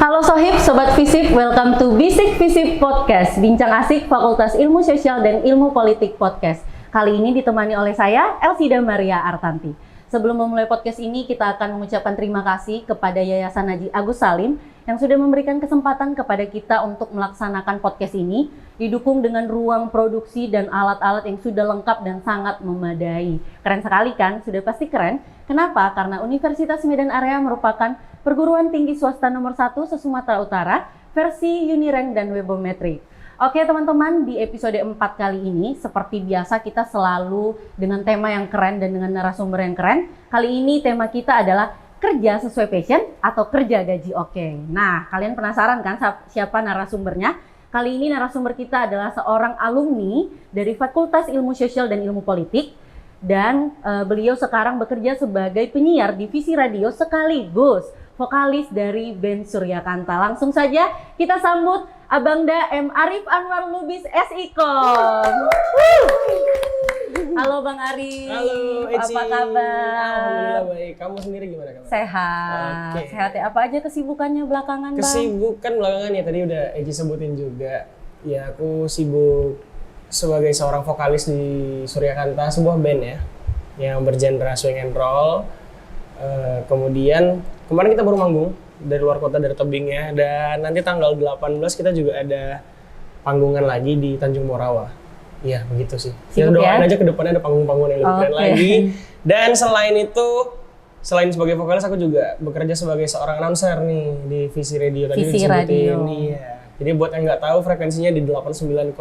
Halo Sohib, Sobat Visip, welcome to Bisik Visip Podcast, bincang asik Fakultas Ilmu Sosial dan Ilmu Politik Podcast. Kali ini ditemani oleh saya, Elsida Maria Artanti. Sebelum memulai podcast ini, kita akan mengucapkan terima kasih kepada Yayasan Haji Agus Salim yang sudah memberikan kesempatan kepada kita untuk melaksanakan podcast ini, didukung dengan ruang produksi dan alat-alat yang sudah lengkap dan sangat memadai. Keren sekali kan? Sudah pasti keren. Kenapa? Karena Universitas Medan Area merupakan perguruan tinggi swasta nomor 1 se-Sumatera Utara, versi Unirank dan Webometrik. Oke teman-teman, di episode 4 kali ini, seperti biasa kita selalu dengan tema yang keren dan dengan narasumber yang keren. Kali ini tema kita adalah kerja sesuai passion atau kerja gaji oke. Nah, kalian penasaran kan siapa narasumbernya? Kali ini narasumber kita adalah seorang alumni dari Fakultas Ilmu Sosial dan Ilmu Politik. Dan beliau sekarang bekerja sebagai penyiar divisi radio sekaligus vokalis dari band Suryakanta. Langsung saja kita sambut Abangda M. Arif Anwar Lubis SIKOM. Halo Bang Arif. Halo Eci. Apa kabar? Alhamdulillah baik. Kamu sendiri gimana kabar? Sehat. Oke. Sehat ya. Apa aja kesibukannya belakangan Bang? Kesibukan belakangan ya, tadi udah Eci sebutin juga. Ya aku sibuk sebagai seorang vokalis di Suryakanta, sebuah band ya yang bergenre swing and roll. Kemudian kemarin kita baru manggung dari luar kota, dari tebing ya, dan nanti tanggal 18 kita juga ada panggungan lagi di Tanjung Morawa. Iya begitu sih. Kita doain aja ke depannya ada panggung-panggungan yang lebih keren lagi. Dan selain itu, selain sebagai vokalis, aku juga bekerja sebagai seorang announcer nih di Visi Radio tadi Visi Radio. Iya. Jadi buat yang nggak tahu, frekuensinya di 89,60.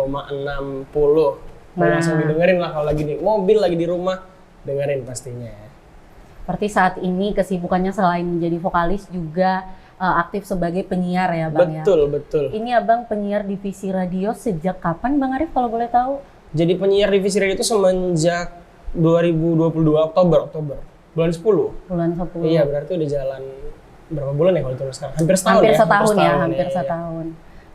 Langsung didengerin lah kalau lagi di mobil, lagi di rumah, dengerin pastinya. Berarti saat ini kesibukannya selain menjadi vokalis juga aktif sebagai penyiar ya Bang ya? Betul. Ini Abang penyiar divisi radio sejak kapan Bang Arif kalau boleh tahu? Jadi penyiar divisi radio itu semenjak 2022 Oktober. Bulan 10. Bulan 10. Iya, berarti udah jalan berapa bulan ya kalau itu sekarang? Hampir setahun hampir ya? Setahun ya, hampir setahun.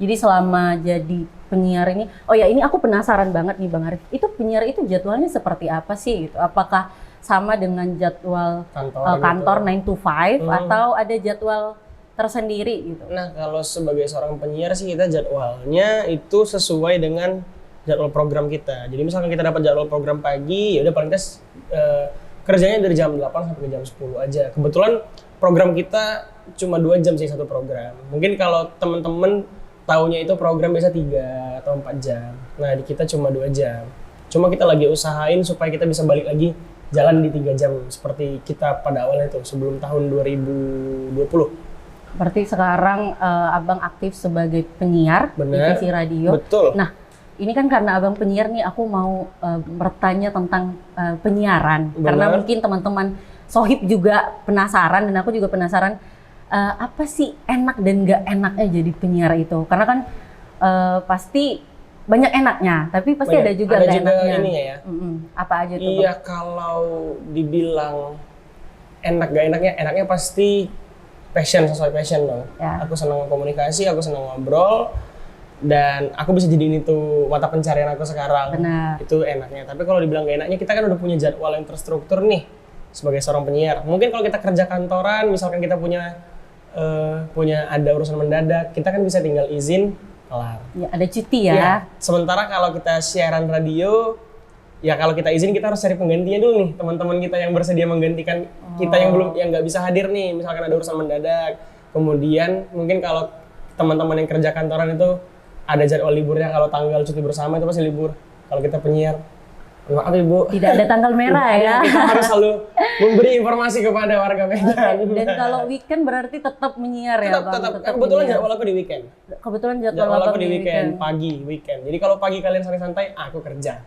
Jadi selama jadi penyiar ini, oh ya ini aku penasaran banget nih Bang Arif. Itu penyiar itu jadwalnya seperti apa sih gitu? Apakah sama dengan jadwal kantor 9 to 5 atau ada jadwal tersendiri gitu? Nah, kalau sebagai seorang penyiar sih kita jadwalnya itu sesuai dengan jadwal program kita. Jadi misalkan kita dapat jadwal program pagi, ya udah paling tes kerjanya dari jam 8 sampai ke jam 10 aja. Kebetulan program kita cuma 2 jam sih satu program. Mungkin kalau teman-teman taunya itu program biasa 3 atau 4 jam. Nah, di kita cuma 2 jam. Cuma kita lagi usahain supaya kita bisa balik lagi jalan di 3 jam seperti kita pada awalnya itu sebelum tahun 2020. Berarti sekarang Abang aktif sebagai penyiar divisi radio. Betul. Nah, ini kan karena Abang penyiar nih, aku mau bertanya tentang penyiaran. Bener. Karena mungkin teman-teman Sohib juga penasaran dan aku juga penasaran apa sih enak dan nggak enaknya jadi penyiar itu? Karena kan pasti banyak enaknya, tapi pasti ada juga nggak enaknya. Ini ya. Apa aja tuh? Iya, kalau dibilang enak gak enaknya pasti passion, sesuai passion dong. Ya. Aku senang komunikasi, aku senang ngobrol, dan aku bisa jadiin itu mata pencarian aku sekarang. Benar. Itu enaknya. Tapi kalau dibilang gak enaknya, kita kan udah punya jadwal yang terstruktur nih sebagai seorang penyiar. Mungkin kalau kita kerja kantoran, misalkan kita punya ada urusan mendadak, kita kan bisa tinggal izin. Ya, ada cuti ya. Ya. Sementara kalau kita siaran radio, ya kalau kita izin kita harus cari penggantinya dulu nih, teman-teman kita yang bersedia menggantikan kita yang nggak bisa hadir nih, misalkan ada urusan mendadak. Kemudian mungkin kalau teman-teman yang kerja kantoran itu ada jadwal liburnya, kalau tanggal cuti bersama itu pasti libur. Kalau kita penyiar, maaf Ibu, tidak ada tanggal merah ya. Kita harus selalu memberi informasi kepada warga Medan. Dan kalau weekend berarti tetap menyiar ya Bang? Tetap. Kebetulan jadwal aku di weekend. Kebetulan jadwal aku di weekend, pagi weekend. Jadi kalau pagi kalian santai-santai, aku kerja.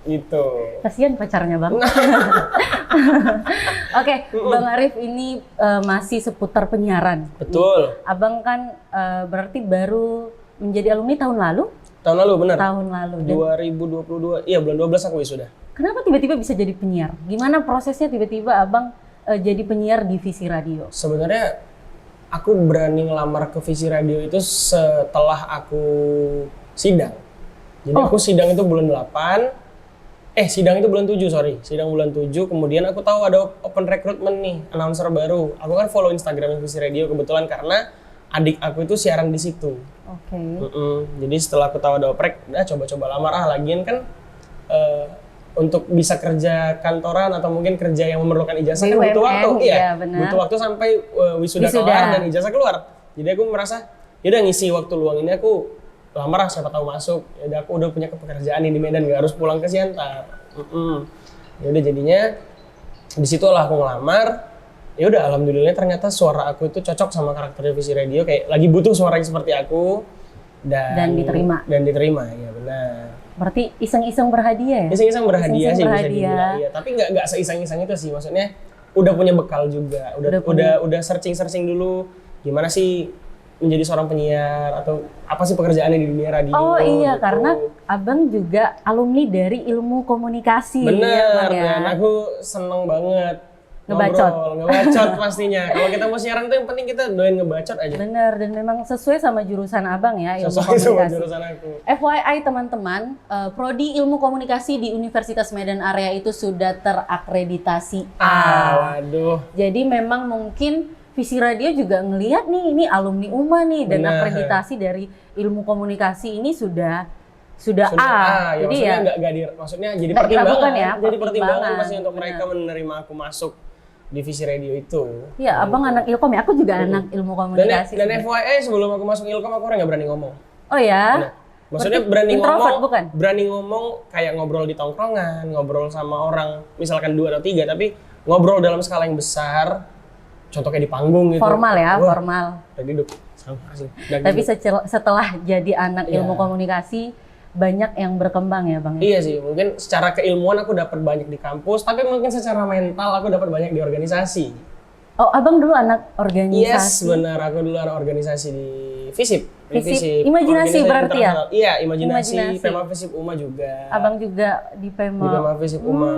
Gitu. Kasian pacarnya Bang. Oke, Bang Arif ini masih seputar penyiaran. Betul. Abang kan berarti baru menjadi alumni tahun lalu? Tahun lalu, benar. Tahun lalu. 2022, iya bulan 12 aku wisuda. Kenapa tiba-tiba bisa jadi penyiar? Gimana prosesnya tiba-tiba Abang jadi penyiar divisi radio? Sebenarnya aku berani ngelamar ke Visi Radio itu setelah aku sidang. Jadi aku sidang itu bulan 8. Sidang itu bulan 7, Sidang bulan 7, kemudian aku tahu ada open recruitment nih, announcer baru. Aku kan follow Instagram Visi Radio kebetulan karena adik aku itu siaran di situ. Oke. Jadi setelah aku tahu ada oprek, udah coba-coba lamar lagian kan untuk bisa kerja kantoran atau mungkin kerja yang memerlukan ijazah kan butuh waktu. Iya, butuh waktu sampai wisuda keluar dan ijazah keluar. Jadi aku merasa, ya udah ngisi waktu luang ini aku lamar, siapa tahu masuk. Ya udah aku udah punya pekerjaan di Medan, nggak harus pulang ke Siantar. Ya udah jadinya di situlah aku ngelamar. Ya udah alhamdulillah ternyata suara aku itu cocok sama karakter televisi radio, kayak lagi butuh suara yang seperti aku dan diterima. Ya benar. Berarti iseng-iseng berhadiah ya? Iseng-iseng berhadiah sih bisa dibilang. Iya, tapi nggak seiseng-iseng itu sih, maksudnya udah punya bekal juga, udah searching dulu gimana sih menjadi seorang penyiar atau apa sih pekerjaannya di dunia radio. Oh iya, gitu. Karena abang juga alumni dari ilmu komunikasi. Bener, ya, dan aku seneng banget ngebacot pastinya. Kalau kita mau siaran tuh yang penting kita doain ngebacot aja. Bener, dan memang sesuai sama jurusan abang ya, ilmu sesuai komunikasi. Sama jurusan aku. FYI teman-teman, Prodi Ilmu Komunikasi di Universitas Medan Area itu sudah terakreditasi A. Waduh. Jadi memang mungkin Visi Radio juga ngelihat nih, ini alumni UMA nih, dan akreditasi dari ilmu komunikasi ini sudah A. Jadi ya maksudnya jadi pertimbangan ya, jadi pertimbangan pasti untuk mereka menerima aku masuk divisi radio itu. Iya, abang anak Ilkom ya, aku juga anak ilmu komunikasi. Dan FYI sebelum aku masuk Ilkom aku orang nggak berani ngomong. Oh ya? Maksudnya berani ngomong kayak ngobrol di tongkrongan, ngobrol sama orang misalkan 2 atau 3, tapi ngobrol dalam skala yang besar, contohnya di panggung gitu. Formal ya, formal. Tapi setelah jadi anak ilmu komunikasi, banyak yang berkembang ya Bang? Iya sih, mungkin secara keilmuan aku dapat banyak di kampus, tapi mungkin secara mental aku dapat banyak di organisasi. Oh, abang dulu anak organisasi? Yes, benar. Aku dulu anak organisasi di FISIP. Imajinasi berarti ya? Iya, imajinasi. Pema FISIP UMA juga. Abang juga di Pema FISIP UMA.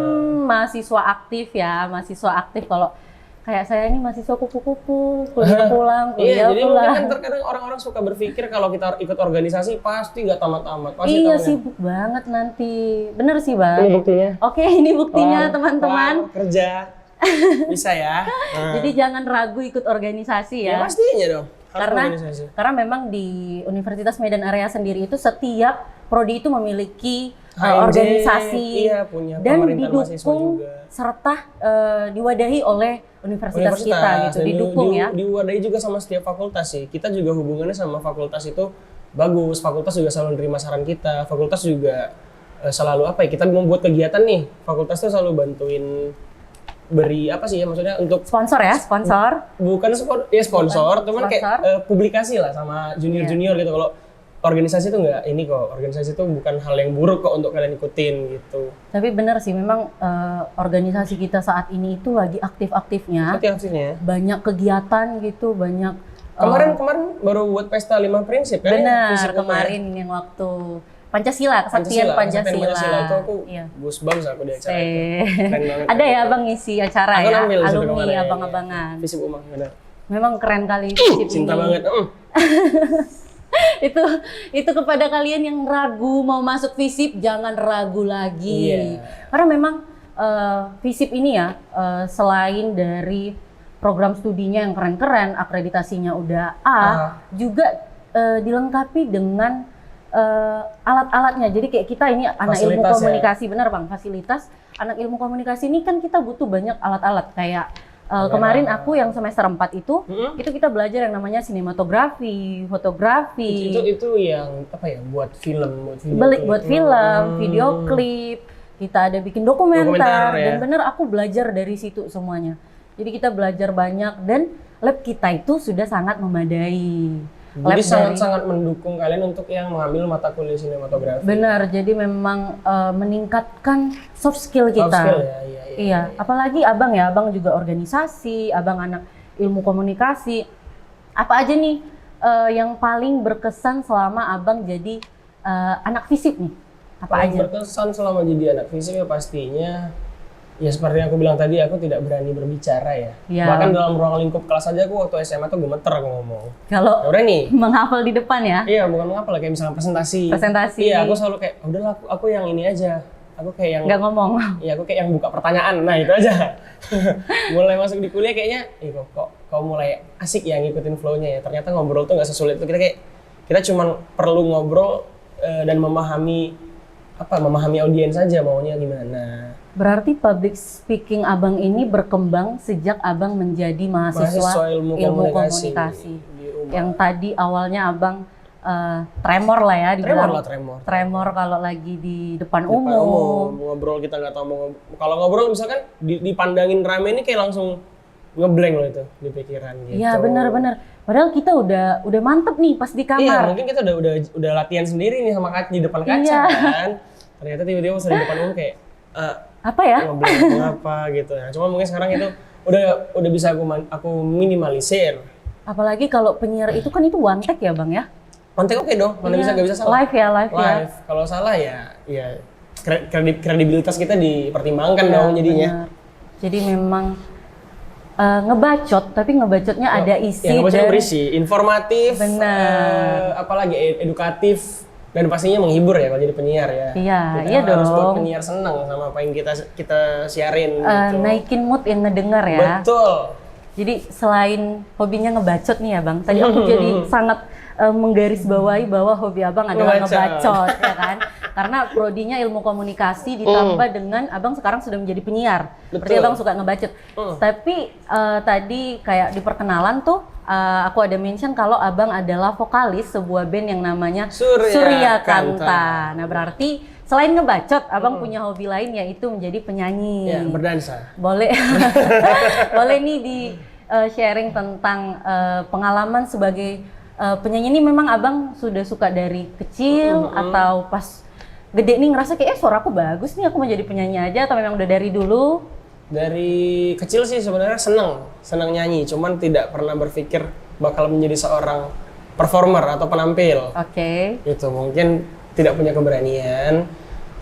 Mahasiswa aktif ya, mahasiswa aktif. Kalau kayak saya ini mahasiswa kupu-kupu, kuliah pulang, kuliah pulang. Iya, jadi mungkin kan terkadang orang-orang suka berpikir kalau kita ikut organisasi pasti nggak tamat-tamat. Iya, sibuk banget nanti. Bener sih Bang. Ini buktinya. Oke, ini buktinya teman-teman. Kerja. Bisa ya. Jadi jangan ragu ikut organisasi ya. Ya pastinya dong. Karena memang di Universitas Medan Area sendiri itu setiap prodi itu memiliki organisasi, punya dan didukung serta diwadahi oleh universitas kita gitu, didukung ya. Diwadahi juga sama setiap fakultas sih. Kita juga hubungannya sama fakultas itu bagus. Fakultas juga selalu menerima saran kita. Fakultas juga selalu kita membuat kegiatan nih. Fakultas tuh selalu bantuin beri apa sih ya, maksudnya untuk sponsor ya, bukan sponsor, cuman kayak publikasi lah sama junior gitu. Kalau organisasi itu enggak ini kok, organisasi itu bukan hal yang buruk kok untuk kalian ikutin gitu. Tapi benar sih, memang organisasi kita saat ini itu lagi aktif-aktifnya. Banyak kegiatan gitu, banyak. Kemarin baru buat pesta 5 prinsip kan? Benar, yang waktu Pancasila, kesaktian Pancasila. Itu aku goosebumps aku di acara itu. Keren banget. Ada ya abang ngisi acara aku ya, alumni abang-abangan. FISIP UMA, benar. Memang keren kali FISIP cinta banget. itu kepada kalian yang ragu mau masuk FISIP, jangan ragu lagi. Karena memang FISIP ini ya, selain dari program studinya yang keren-keren, akreditasinya udah A, juga dilengkapi dengan alat-alatnya. Jadi kayak kita ini anak ilmu komunikasi, benar Bang, fasilitas anak ilmu komunikasi ini kan kita butuh banyak alat-alat kayak kemarin aku yang semester 4 itu kita belajar yang namanya sinematografi, fotografi. Itu yang apa ya, buat film, video klip. Kita ada bikin dokumenter dan bener aku belajar dari situ semuanya. Jadi kita belajar banyak dan lab kita itu sudah sangat memadai. Jadi sangat mendukung kalian untuk yang mengambil mata kuliah sinematografi. Benar, jadi memang meningkatkan soft skill kita. Soft skill ya, iya. Apalagi abang ya, abang juga organisasi, abang anak ilmu komunikasi. Apa aja nih yang paling berkesan selama abang jadi anak FISIP nih? Apa aja? Berkesan selama jadi anak FISIP ya pastinya. Ya seperti yang aku bilang tadi, aku tidak berani berbicara ya. Bahkan dalam ruang lingkup kelas aja aku waktu SMA tuh gemeter aku ngomong. Kalau menghafal di depan ya? Iya, bukan menghafal, kayak misalnya presentasi. Iya, aku selalu kayak, udahlah aku yang ini aja. Aku kayak yang nggak ngomong. Iya, aku kayak yang buka pertanyaan. Nah, itu aja. Mulai masuk di kuliah kayaknya, kok kok mulai asik ya ngikutin flow-nya ya. Ternyata ngobrol tuh nggak sesulit itu. Kita cuma perlu ngobrol dan memahami audiens saja maunya gimana. Berarti public speaking Abang ini berkembang sejak Abang menjadi mahasiswa ilmu komunikasi. Yang tadi awalnya Abang tremor lah ya, dibilang tremor kalau lagi di depan umum. Ngobrol kita nggak tahu mau kalau ngobrol misalkan dipandangin rame ini kayak langsung ngeblank loh itu di pikiran gitu. Iya benar. Padahal kita udah mantep nih pas di kamar. Iya mungkin kita udah latihan sendiri nih sama di depan kaca kan. Ternyata tiba-tiba pas di depan umum kayak apa ya? Ngeblank apa gitu ya. Cuma mungkin sekarang itu udah bisa aku minimalisir. Apalagi kalau penyiar itu kan itu one take ya Bang ya? One take oke dong, mana nggak bisa salah. Live ya. Kalau salah ya kredibilitas kita dipertimbangkan dong jadinya. Bener. Jadi memang ngebacot, tapi ngebacotnya ada isi. Ya, ngebacotnya berisi, informatif, apalagi edukatif, dan pastinya menghibur ya kalau jadi penyiar ya. Iya dong. Harus buat penyiar senang sama apa yang kita siarin. Gitu. Naikin mood yang ngedengar ya. Betul. Jadi selain hobinya ngebacot nih ya Bang, tadi aku jadi sangat menggarisbawahi bahwa hobi Abang adalah ngebacot ya kan. Karena prodinya ilmu komunikasi ditambah dengan Abang sekarang sudah menjadi penyiar. Berarti Abang suka ngebacot. Tapi tadi kayak di perkenalan tuh aku ada mention kalau Abang adalah vokalis sebuah band yang namanya Surya Kanta. Nah berarti selain ngebacot, Abang punya hobi lain yaitu menjadi penyanyi. Ya, berdansa. Boleh. Boleh nih di sharing tentang pengalaman sebagai penyanyi ini. Memang Abang sudah suka dari kecil atau pas gede nih ngerasa kayak suara aku bagus nih, aku mau jadi penyanyi aja, atau memang udah dari dulu? Dari kecil sih sebenarnya senang nyanyi, cuman tidak pernah berpikir bakal menjadi seorang performer atau penampil. Oke. Itu mungkin tidak punya keberanian.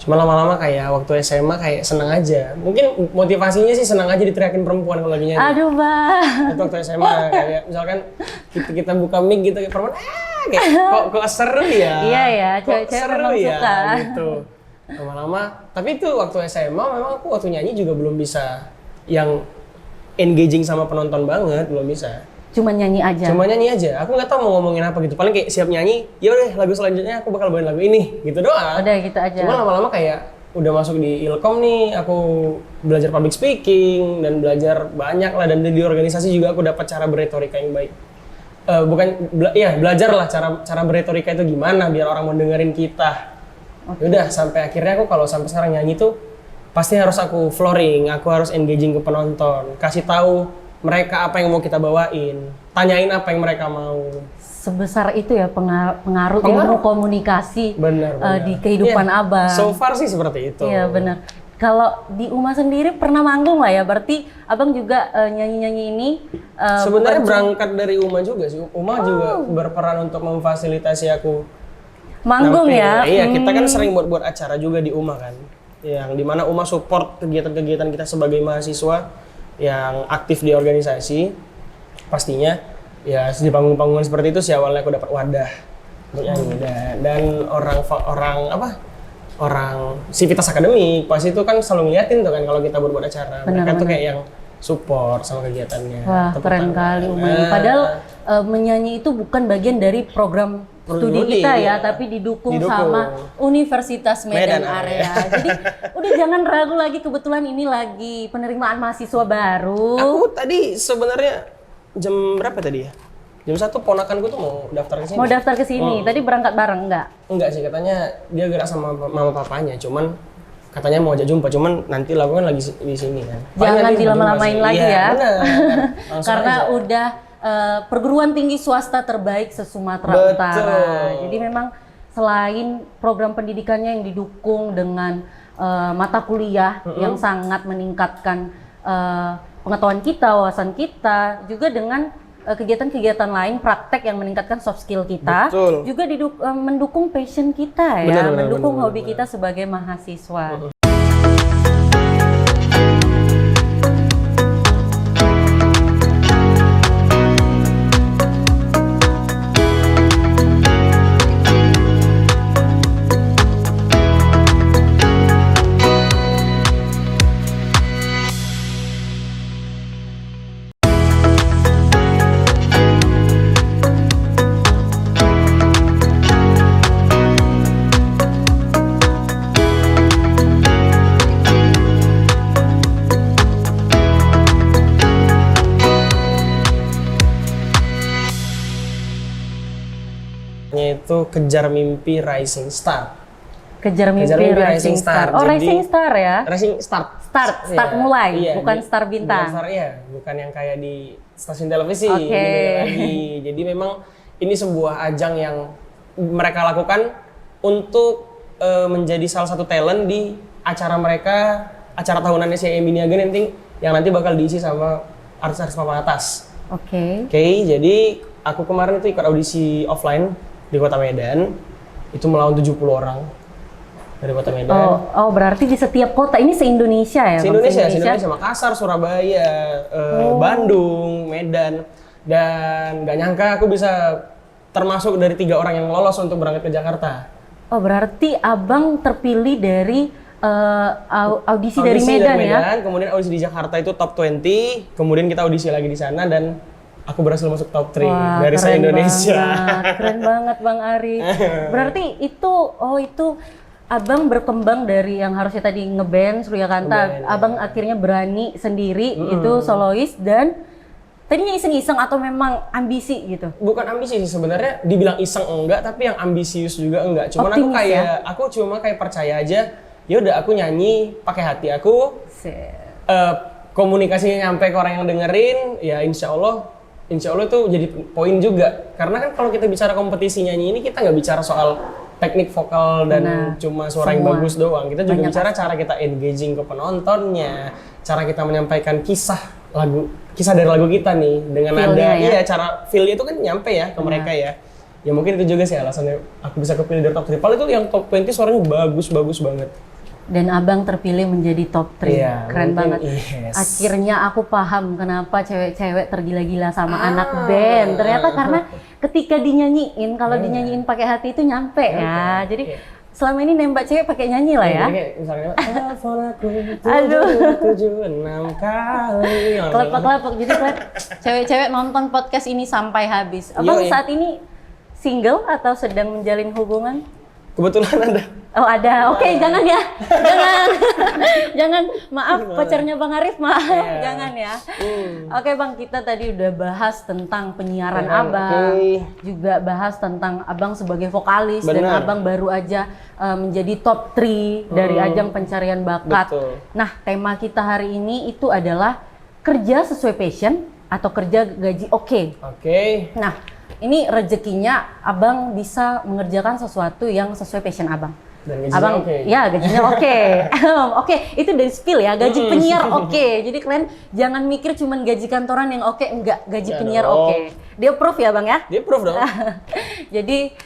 Cuma lama-lama kayak waktu SMA kayak senang aja. Mungkin motivasinya sih senang aja diteriakin perempuan kalau lagi nyanyi. Aduh Bang. Itu waktu SMA kayak misalkan kita buka mic gitu kayak perempuan kayak kok seru ya. Iya ya, cewek-cewek memang ya, suka. Gitu. Lama-lama, tapi itu waktu SMA memang aku waktu nyanyi juga belum bisa yang engaging sama penonton banget, belum bisa. Cuma nyanyi aja. Aku nggak tahu mau ngomongin apa gitu. Paling kayak siap nyanyi, ya udah lagu selanjutnya aku bakal bawain lagu ini, gitu doang. Udah gitu aja. Cuma lama-lama kayak udah masuk di Ilkom nih, aku belajar public speaking dan belajar banyak lah, dan di organisasi juga aku dapat cara berretorika yang baik. Belajar lah cara berretorika itu gimana biar orang mau dengerin kita. Okay. Udah sampai akhirnya aku kalau sampai sekarang nyanyi tuh pasti harus aku flooring, aku harus engaging ke penonton, kasih tahu mereka apa yang mau kita bawain, tanyain apa yang mereka mau. Sebesar itu ya pengaruh ilmu komunikasi bener. Di kehidupan Abang. So far sih seperti itu. Iya benar. Kalau di UMA sendiri pernah manggung lah ya, berarti Abang juga nyanyi-nyanyi ini sebenarnya berangkat dari UMA juga sih. UMA juga berperan untuk memfasilitasi aku manggung ya. Iya, kita kan sering buat acara juga di UMA kan. Yang dimana UMA support kegiatan-kegiatan kita sebagai mahasiswa yang aktif di organisasi. Pastinya ya di panggung-panggungan seperti itu sih awalnya aku dapat wadah untuk nyanyi. Dan orang sivitas akademik pas itu kan selalu ngeliatin tuh kan kalau kita buat acara. Mereka tuh kayak yang support sama kegiatannya. Wah, keren kali UMA ini. Padahal menyanyi itu bukan bagian dari program studi kita ya, tapi didukung sama Universitas Medan Area. Jadi udah jangan ragu lagi, kebetulan ini lagi penerimaan mahasiswa baru. Aku tadi sebenarnya jam berapa tadi ya? Jam 1 ponakanku tuh mau daftar ke sini. Mau daftar ke sini. Tadi berangkat bareng enggak? Enggak sih, katanya dia gerak sama mama papanya, cuman katanya mau ajak jumpa, cuman nanti lagu kan lagi di sini kan. Jangan dilama-lamain lagi ya. Bener. Karena udah perguruan tinggi swasta terbaik se-Sumatera Utara. Jadi memang selain program pendidikannya yang didukung dengan mata kuliah yang sangat meningkatkan pengetahuan kita, wawasan kita, juga dengan kegiatan-kegiatan lain, praktek yang meningkatkan soft skill kita, juga mendukung passion kita ya, mendukung hobi kita sebagai mahasiswa. Itu Kejar Mimpi Rising Star. Kejar Mimpi Rising Star. Oh, Jadi, Rising Star ya? Rising Start. Start Iya, mulai, iya, bukan star bintang. Bukan star, iya, bukan yang kayak di stasiun televisi. Oke. Ini lagi. Jadi memang ini sebuah ajang yang mereka lakukan untuk menjadi salah satu talent di acara mereka, acara tahunannya si Emi Niaga yang nanti bakal diisi sama artis-artis papan atas. Oke. Oke, jadi aku kemarin itu ikut audisi offline di Kota Medan. Itu melawan 70 orang dari Kota Medan. Oh, berarti di setiap kota ini se-Indonesia ya? Bang? Se-Indonesia, Makassar, Surabaya, Bandung, Medan. Dan gak nyangka aku bisa termasuk dari 3 orang yang lolos untuk berangkat ke Jakarta. Oh, berarti Abang terpilih dari audisi dari Medan ya? Kemudian audisi di Jakarta itu top 20, kemudian kita audisi lagi di sana dan aku berhasil masuk top 3 dari se-Indonesia. Keren banget Bang Arif. Berarti itu Abang berkembang dari yang harusnya tadi ngeband Surya Kanta, Abang akhirnya berani sendiri itu solois dan tadinya iseng-iseng atau memang ambisi gitu? Bukan ambisi sih sebenarnya, dibilang iseng enggak, tapi yang ambisius juga enggak. Cuman Optimis, aku cuma kayak percaya aja, ya udah aku nyanyi pakai hati aku. Komunikasinya nyampe ke orang yang dengerin, ya insya Allah itu jadi poin juga. Karena kan kalau kita bicara kompetisi nyanyi ini kita nggak bicara soal teknik vokal dan cuma suara yang bagus doang. Kita juga bicara cara kita engaging ke penontonnya, cara kita menyampaikan kisah dari lagu kita nih dengan nada. Iya, cara feel-nya itu kan nyampe ya ke mereka ya. Ya mungkin itu juga sih alasannya aku bisa kepilih dari top 3. Padahal itu yang top 20 suaranya bagus banget. Dan Abang terpilih menjadi top 3. Iya, keren banget. Yes. Akhirnya aku paham kenapa cewek-cewek tergila-gila sama anak band. Ternyata karena ketika dinyanyiin, kalau dinyanyiin pakai hati itu nyampe ya. Jadi selama ini nembak cewek pakai nyanyi lah ya. Kayak misalnya telepon aku 776 kali. Kelepek-kelepek. Jadi cewek-cewek nonton podcast ini sampai habis. Abang saat ini single atau sedang menjalin hubungan? Kebetulan ada. Oh ada, oke jangan ya, jangan, maaf pacarnya Bang Arif, maaf, jangan ya. Oke Bang, kita tadi udah bahas tentang penyiaran Abang, juga bahas tentang Abang sebagai vokalis, dan Abang baru aja menjadi top 3 dari ajang pencarian bakat. Betul. Nah, tema kita hari ini itu adalah kerja sesuai passion atau kerja gaji oke. Nah, ini rezekinya Abang bisa mengerjakan sesuatu yang sesuai passion Abang. Dan gajinya Abang, ya gajinya oke. Oke, itu dari spill ya, gaji penyiar oke. Jadi kalian jangan mikir cuman gaji kantoran yang oke, enggak, gaji penyiar oke. Dia approve ya Bang ya? Dia approve dong. Jadi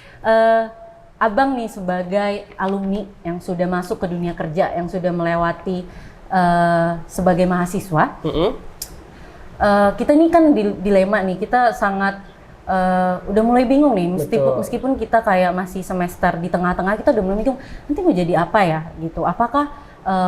Abang nih sebagai alumni yang sudah masuk ke dunia kerja, yang sudah melewati sebagai mahasiswa, kita ini kan dilema nih, kita sangat udah mulai bingung nih, meskipun kita kayak masih semester di tengah-tengah, kita udah mulai bingung nanti mau jadi apa ya gitu. Apakah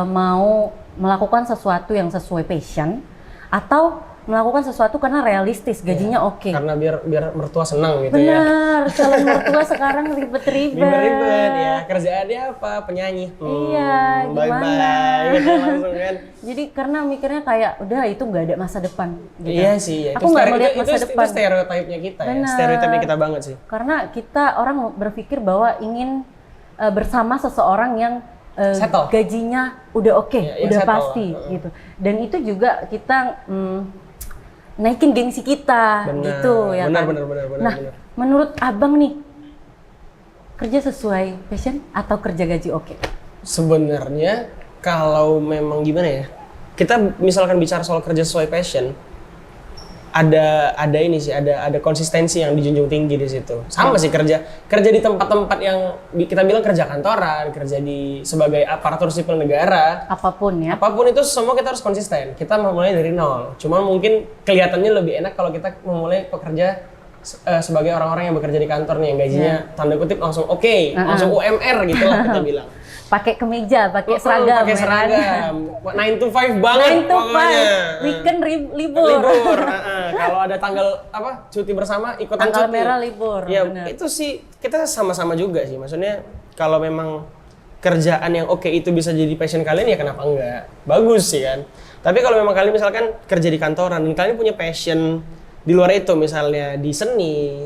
mau melakukan sesuatu yang sesuai passion atau melakukan sesuatu karena realistis, gajinya oke. Karena biar mertua senang gitu. Benar, calon mertua sekarang ribet-ribet ya. Kerjaannya apa? Penyanyi. Iya, gimana? Bye-bye gitu langsung kan. Jadi karena mikirnya kayak udah itu nggak ada masa depan gitu. Iya sih, aku nggak melihat masa depan. Itu stereotipnya kita ya. Stereotipnya kita banget sih. Karena kita orang berpikir bahwa ingin bersama seseorang yang gajinya udah oke, udah pasti gitu. Dan itu juga kita naikin gengsi kita gitu ya kan. Benar. Nah, menurut Abang nih, kerja sesuai passion atau kerja gaji oke? Sebenarnya kalau memang gimana ya, kita misalkan bicara soal kerja sesuai passion, ada ini sih, ada konsistensi yang dijunjung tinggi di situ. Sama sih kerja di tempat-tempat yang kita bilang kerja kantoran, kerja sebagai aparatur sipil negara, apapun itu semua kita harus konsisten. Kita memulai dari nol. Cuma mungkin kelihatannya lebih enak kalau kita memulai pekerja sebagai orang-orang yang bekerja di kantor nih, yang gajinya tanda kutip langsung langsung UMR gitu lah kita bilang. Pakai kemeja, pakai seragam. 9 to 5 banget. 9 to 5. Weekend libur. Kalau ada tanggal cuti bersama, ikutan tanggal cuti. Merah libur. Ya, bener. itu sih kita sama-sama juga sih. Maksudnya kalau memang kerjaan yang oke itu bisa jadi passion kalian, ya kenapa enggak? Bagus sih kan. Tapi kalau memang kalian misalkan kerja di kantoran dan kalian punya passion di luar itu, misalnya di seni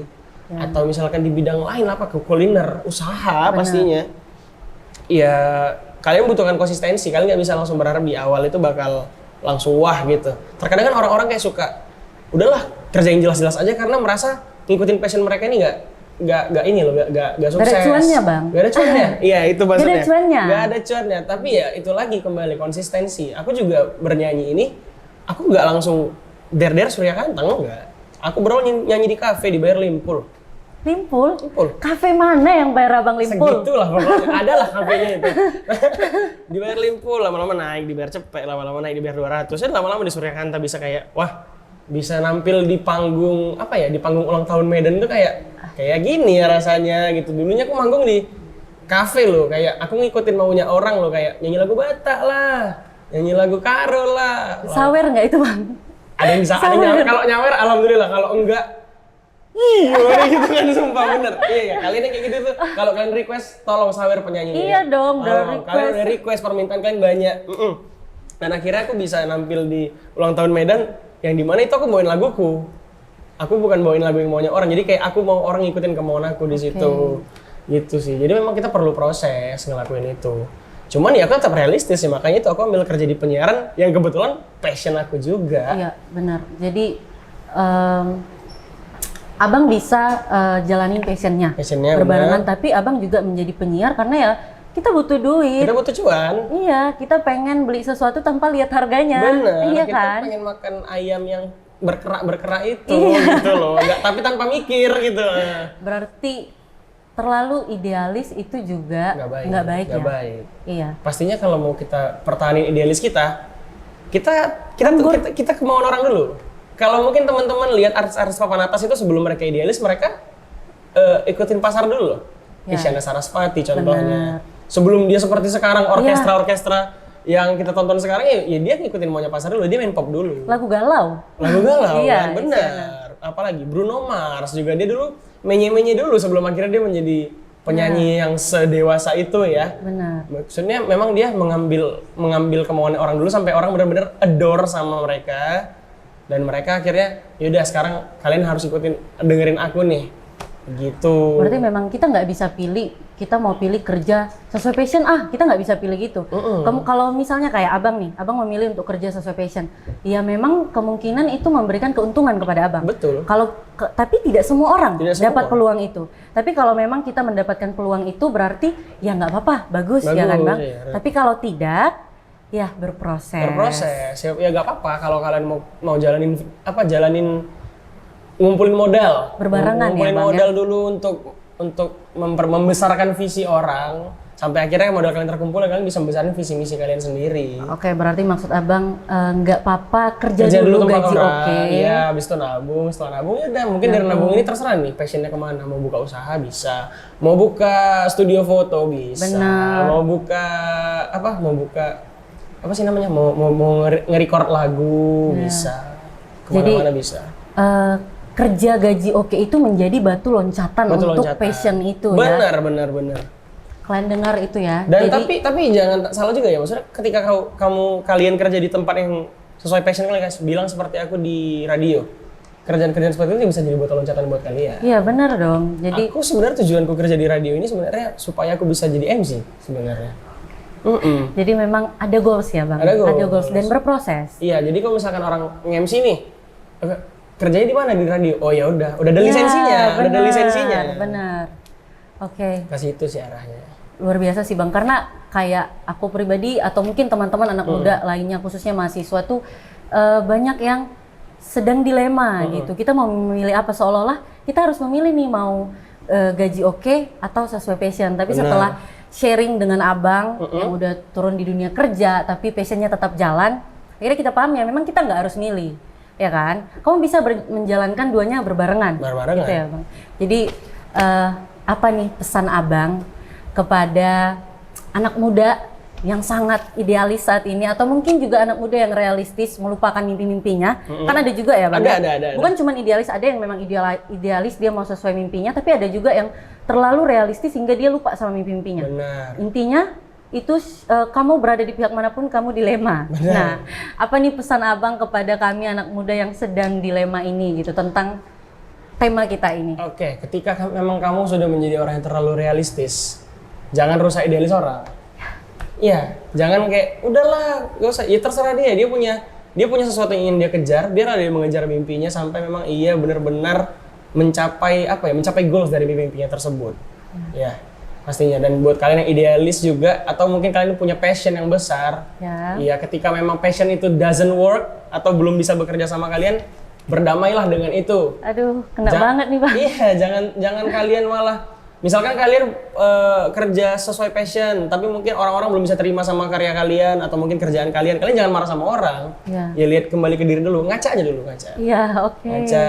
atau misalkan di bidang lain apa ke kuliner, usaha Benar. pastinya. Ya kalian membutuhkan konsistensi, kalian nggak bisa langsung berharap di awal itu bakal langsung wah gitu. Terkadang kan orang-orang kayak suka, udahlah kerjain jelas-jelas aja karena merasa ngikutin passion mereka ini nggak ini loh, nggak sukses. Gak ada cuannya bang. Gak ada cuannya. Iya itu maksudnya. Gak ada cuannya. Gak ada cuannya. Tapi ya itu lagi kembali konsistensi. Aku juga bernyanyi ini, aku nggak langsung der Surya Kantang enggak. Aku berawal nyanyi di kafe dibayar Limpul. Limpul? Limpul. Kafe mana yang bayar abang Limpul? Segitulah pokoknya. Adalah kafenya itu. Dibayar Limpul, lama-lama naik dibayar cepet, lama-lama naik dibayar 200. Dan lama-lama di Surya Kanta bisa kayak, wah bisa nampil di panggung apa ya, di panggung ulang tahun Medan itu kayak gini ya rasanya gitu. Dulunya aku manggung di kafe loh, kayak aku ngikutin maunya orang loh, kayak nyanyi lagu Batak lah, nyanyi lagu Karo lah. Sawer nggak itu bang? Ada yang bisa, ada yang nyawer. Kalau nyawer alhamdulillah, kalau enggak iya gitu kan, sumpah bener. Iya, kalian yang kayak gitu tuh, kalau kalian request tolong sawer penyanyinya. Iya dong, udah request. Kalian udah request, permintaan kalian banyak. Dan akhirnya aku bisa nampil di ulang tahun Medan, yang dimana itu aku bawain laguku. Aku bukan bawain lagu yang maunya orang, jadi kayak aku mau orang ngikutin kemauan aku di situ. Gitu sih. Jadi memang kita perlu proses ngelakuin itu. Cuman ya aku tetap realistis ya, makanya itu aku ambil kerja di penyiaran yang kebetulan passion aku juga. Iya benar. Jadi abang bisa jalanin passionnya berbarengan, tapi abang juga menjadi penyiar karena ya kita butuh duit. Kita butuh cuan. Iya, kita pengen beli sesuatu tanpa lihat harganya. Bener, iya kita kan? pengen makan ayam yang berkerak itu gitu loh, tapi tanpa mikir gitu. Berarti terlalu idealis itu juga nggak baik ya? Baik. Iya. Pastinya kalau mau kita pertahanin idealis kita kemauan orang dulu. Kalau mungkin teman-teman lihat artis-artis papan atas itu sebelum mereka idealis, mereka ikutin pasar dulu loh. Ya. Isyana Sarasvati contohnya. Bener. Sebelum dia seperti sekarang orkestra-orkestra yang kita tonton sekarang ya dia ngikutin maunya pasar dulu, dia main pop dulu. Lagu galau. Iya, kan? Benar. Apalagi Bruno Mars juga, dia dulu menye-menye dulu sebelum akhirnya dia menjadi penyanyi yang sedewasa itu ya. Benar. Maksudnya memang dia mengambil kemauan orang dulu sampai orang benar-benar adore sama mereka, dan mereka akhirnya yaudah sekarang kalian harus dengerin aku nih gitu. Berarti memang kita nggak bisa pilih, kita mau pilih kerja sesuai passion, kita nggak bisa pilih gitu. Kalau misalnya kayak abang nih, abang memilih untuk kerja sesuai passion, ya memang kemungkinan itu memberikan keuntungan kepada abang. Betul. Tapi tidak semua orang dapat orang. peluang itu. Tapi kalau memang kita mendapatkan peluang itu berarti ya nggak apa-apa, bagus ya kan bang. Iya. Tapi kalau tidak, ya berproses. Ya nggak apa-apa kalau kalian mau jalanin ngumpulin modal. Berbarengan ngumpulin ya bang. Modal dulu untuk membesarkan visi orang, sampai akhirnya modal kalian terkumpul dan kalian bisa membesarin visi misi kalian sendiri. Oke, berarti maksud abang nggak apa-apa kerja dulu tempat gaji orang. oke. Iya, habis itu nabung, setelah nabung ya udah mungkin dari nabung ini terserah nih passionnya kemana. Mau buka usaha bisa, mau buka studio foto bisa, Benar. mau buka apa sih namanya, mau nge-record lagu bisa, kemana-mana bisa. Kerja gaji oke itu menjadi batu loncatan untuk passion itu ya. Benar. Kalian dengar itu ya. Dan tapi jangan salah juga ya, maksudnya ketika kalian kerja di tempat yang sesuai passion kalian, bilang seperti aku di radio, kerjaan-kerjaan seperti itu bisa jadi batu loncatan buat kalian. Iya benar dong. Jadi aku sebenarnya tujuanku kerja di radio ini sebenarnya supaya aku bisa jadi MC sebenarnya. Jadi memang ada goals ya bang. Ada goals dan berproses. Iya, jadi kalau misalkan orang nge-MC nih, kerjanya di mana di radio? Oh ya udah ada lisensinya, udah ada lisensinya. Benar. Oke. Kasih itu sih arahnya. Luar biasa sih bang, karena kayak aku pribadi atau mungkin teman-teman anak muda lainnya khususnya mahasiswa tuh banyak yang sedang dilema gitu. Kita mau memilih apa, seolah-olah kita harus memilih nih mau gaji oke atau sesuai passion. Tapi setelah sharing dengan abang yang udah turun di dunia kerja tapi passionnya tetap jalan, akhirnya kita paham ya memang kita nggak harus milih. Ya kan, kamu bisa menjalankan duanya berbarengan. Gitu ya bang. Jadi apa nih pesan abang kepada anak muda yang sangat idealis saat ini, atau mungkin juga anak muda yang realistis melupakan mimpi-mimpinya? Kan ada juga ya bang. Ada. Bukan cuma idealis, ada yang memang idealis dia mau sesuai mimpinya, tapi ada juga yang terlalu realistis hingga dia lupa sama mimpi-mimpinya. Benar. Intinya itu kamu berada di pihak manapun kamu dilema. Benar. Nah, apa nih pesan abang kepada kami anak muda yang sedang dilema ini gitu tentang tema kita ini. Oke, ketika memang kamu sudah menjadi orang yang terlalu realistis, jangan rusak idealis orang. Iya, jangan kayak udahlah, gak usah. Ya terserah dia. Dia punya sesuatu yang ingin dia kejar. Biar dia mengejar mimpinya sampai memang iya benar-benar mencapai mencapai goals dari mimpinya tersebut. Ya, pastinya. Dan buat kalian yang idealis juga, atau mungkin kalian punya passion yang besar, ya ketika memang passion itu doesn't work atau belum bisa bekerja sama kalian, berdamailah dengan itu. Aduh, kena banget nih Bang. Iya, jangan kalian malah, misalkan kalian kerja sesuai passion, tapi mungkin orang-orang belum bisa terima sama karya kalian atau mungkin kerjaan kalian jangan marah sama orang. Ya lihat kembali ke diri dulu, ngaca aja dulu, ngaca. Iya, oke. Ngaca,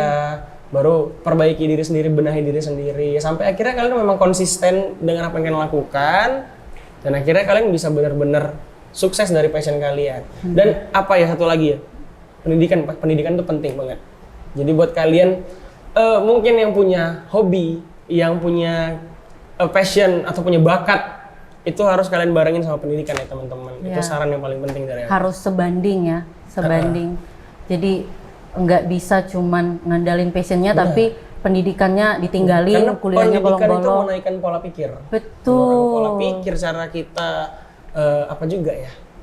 baru perbaiki diri sendiri, benahi diri sendiri, sampai akhirnya kalian memang konsisten dengan apa yang kalian lakukan, dan akhirnya kalian bisa benar-benar sukses dari passion kalian. Dan apa ya, satu lagi ya, pendidikan itu penting banget. Jadi buat kalian mungkin yang punya hobi, yang punya passion atau punya bakat, itu harus kalian barengin sama pendidikan ya teman-teman. Itu saran yang paling penting dari aku. Harus sebanding ya, sebanding. Jadi nggak bisa cuman ngandalin passionnya, tapi pendidikannya ditinggalin, kuliahnya bolong-bolong. Karena pendidikan itu menaikkan pola pikir. Betul. Pola pikir, cara kita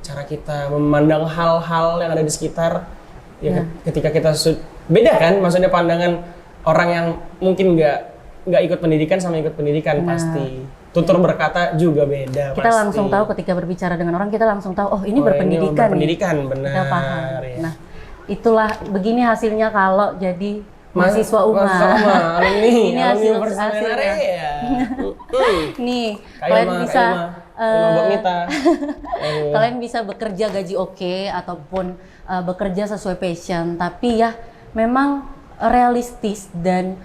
cara kita memandang hal-hal yang ada di sekitar. Ya, ketika kita beda kan, maksudnya pandangan orang yang mungkin nggak ikut pendidikan sama ikut pendidikan pasti. Tutur berkata juga beda. Kita pasti langsung tahu ketika berbicara dengan orang, kita langsung tahu ini berpendidikan. Berpendidikan, benar. Kita paham. Ya. Nah, itulah begini hasilnya kalau jadi mahasiswa UMA. Ini hasilnya. Nih, kalian bisa kalian bisa bekerja gaji oke, ataupun bekerja sesuai passion, tapi ya memang realistis dan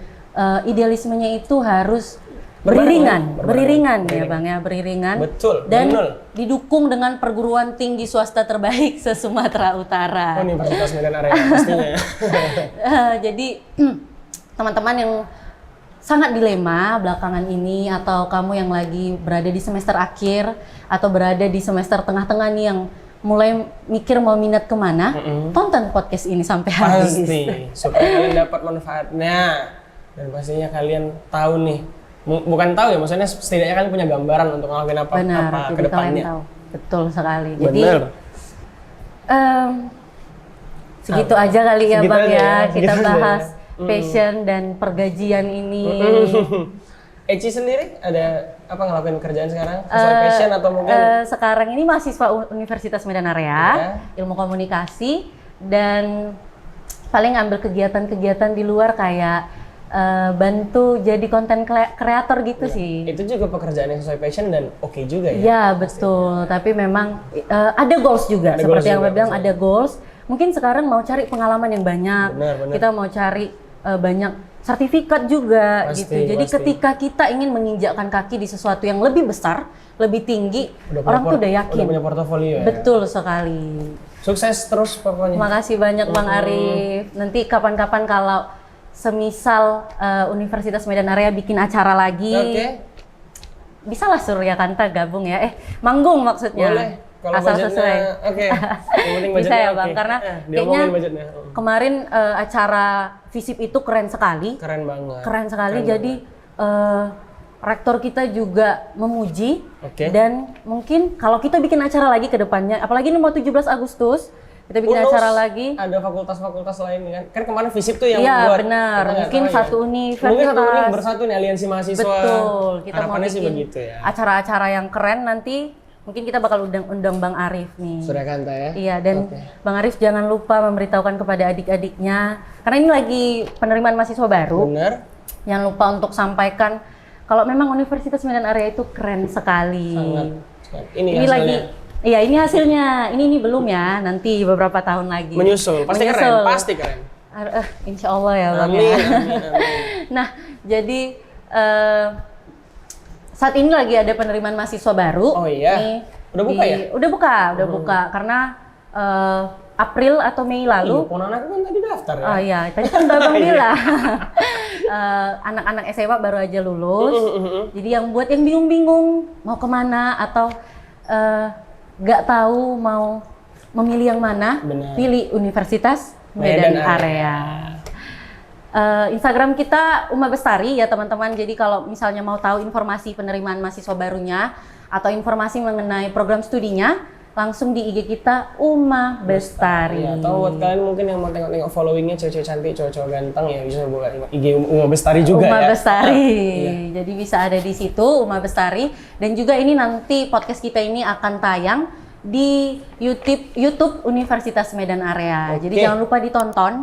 idealismenya itu harus beriringan ya Bang ya, beriringan. Betul. Dan didukung dengan perguruan tinggi swasta terbaik se-Sumatera Utara. Universitas Medan Area pastinya. Jadi teman-teman yang sangat dilema belakangan ini, atau kamu yang lagi berada di semester akhir atau berada di semester tengah-tengah nih, yang mulai mikir mau minat kemana, tonton podcast ini sampai habis. Pasti, supaya kalian dapat manfaatnya. Dan pastinya kalian tahu nih, bukan tahu ya, maksudnya setidaknya kalian punya gambaran untuk ngelakuin apa ke depannya. Tahu. Betul sekali. Jadi segitu aja kali ya Bang ya, kita bahas passion dan pergajian ini. Eci sendiri ada apa ngelakuin kerjaan sekarang sesuai passion atau mungkin? Sekarang ini mahasiswa Universitas Medan Area, ilmu komunikasi, dan paling ambil kegiatan-kegiatan di luar kayak bantu jadi konten kreator gitu sih. Itu juga pekerjaan yang sesuai passion dan oke juga ya? Iya betul, tapi memang ada goals juga, seperti yang Mbak bilang ada goals. Mungkin sekarang mau cari pengalaman yang banyak, kita mau cari banyak sertifikat juga gitu. Jadi ketika kita ingin menginjakkan kaki di sesuatu yang lebih besar, lebih tinggi, orang tuh udah yakin. Udah punya portofolio ya? Betul sekali. Sukses terus pokoknya. Makasih banyak Bang Arif. Nanti kapan-kapan kalau semisal Universitas Medan Area bikin acara lagi, bisa lah Suryakanta gabung ya. Manggung maksudnya. Boleh. Kalau asal sesuai. Yang penting bisa ya Bang, karena kayaknya kemarin acara FISIP itu keren sekali. Keren banget. Keren sekali. Jadi rektor kita juga memuji. Dan mungkin kalau kita bikin acara lagi ke depannya, apalagi ini mau 17 Agustus, kita bikin acara lagi. Ada fakultas-fakultas lain kan? Kan kemarin FISIP tuh yang buat. Iya benar. Mungkin satu universitas. Mungkin satu uni bersatu nih, aliansi mahasiswa. Betul. Kita mau bikin begitu ya. Acara-acara yang keren nanti. Mungkin kita bakal undang Bang Arif nih. Suryakanta ya? Iya, dan Bang Arif jangan lupa memberitahukan kepada adik-adiknya. Karena ini lagi penerimaan mahasiswa baru. Benar. Jangan lupa untuk sampaikan kalau memang Universitas Medan Area itu keren sekali. Sangat. Ini lagi. Iya, ini hasilnya. Ini belum ya, nanti beberapa tahun lagi. Menyusul. Pasti keren. Insya Allah ya Bang. Amin. Nah, jadi saat ini lagi ada penerimaan mahasiswa baru. Oh iya. Udah buka ya? Udah buka karena April atau Mei lalu. Ponakan kan tadi daftar ya. Oh iya, tadi kan Babang bilang. Anak-anak SMA baru aja lulus. Jadi yang buat yang bingung-bingung mau kemana atau nggak tahu mau memilih yang mana, pilih Universitas Medan Area. Instagram kita Uma Bestari ya teman-teman. Jadi kalau misalnya mau tahu informasi penerimaan mahasiswa barunya atau informasi mengenai program studinya, langsung di IG kita Uma Bestari. Ya, atau buat kalian mungkin yang mau tengok-tengok followingnya cewek-cewek cantik, cowok-cowok ganteng ya bisa buka IG Uma Bestari juga Uma ya. Bestari. Iya. Jadi bisa ada di situ Uma Bestari. Dan juga ini nanti podcast kita ini akan tayang di YouTube Universitas Medan Area. Oke. Jadi jangan lupa ditonton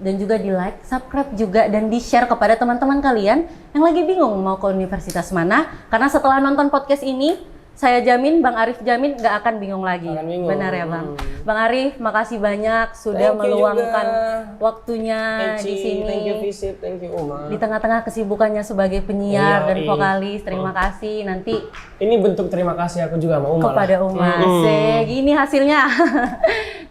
dan juga di like, subscribe juga dan di share kepada teman-teman kalian yang lagi bingung mau ke universitas mana. Karena setelah nonton podcast ini, saya jamin, Bang Arif jamin nggak akan bingung lagi. Akan bingung. Benar ya Bang? Bang Arif, makasih banyak sudah Thank you meluangkan juga. waktunya Eci, di sini. thank you Visip, thank you Uma. Di tengah-tengah kesibukannya sebagai penyiar dan Yoi. vokalis. Terima kasih nanti Ini bentuk terima kasih aku juga sama Uma kepada lah. Uma. Asik, gini hasilnya.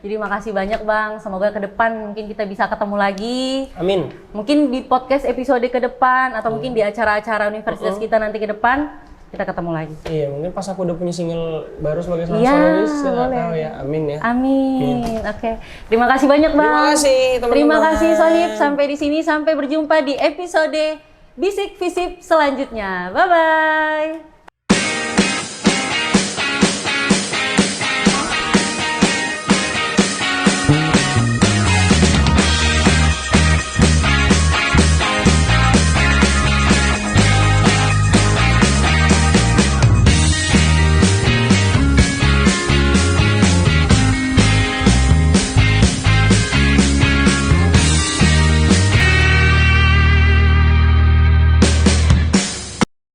Jadi makasih banyak Bang. Semoga ke depan mungkin kita bisa ketemu lagi. Amin. Mungkin di podcast episode ke depan atau mungkin di acara-acara universitas kita nanti ke depan kita ketemu lagi. Iya, mungkin pas aku udah punya single baru sebagai seorang Iya, solois, nggak boleh. tahu ya. Amin ya. Amin. Oke. Terima kasih banyak Bang. Terima kasih teman-teman. Terima kasih Sohib. Sampai di sini, sampai berjumpa di episode Bisik Visip selanjutnya. Bye bye.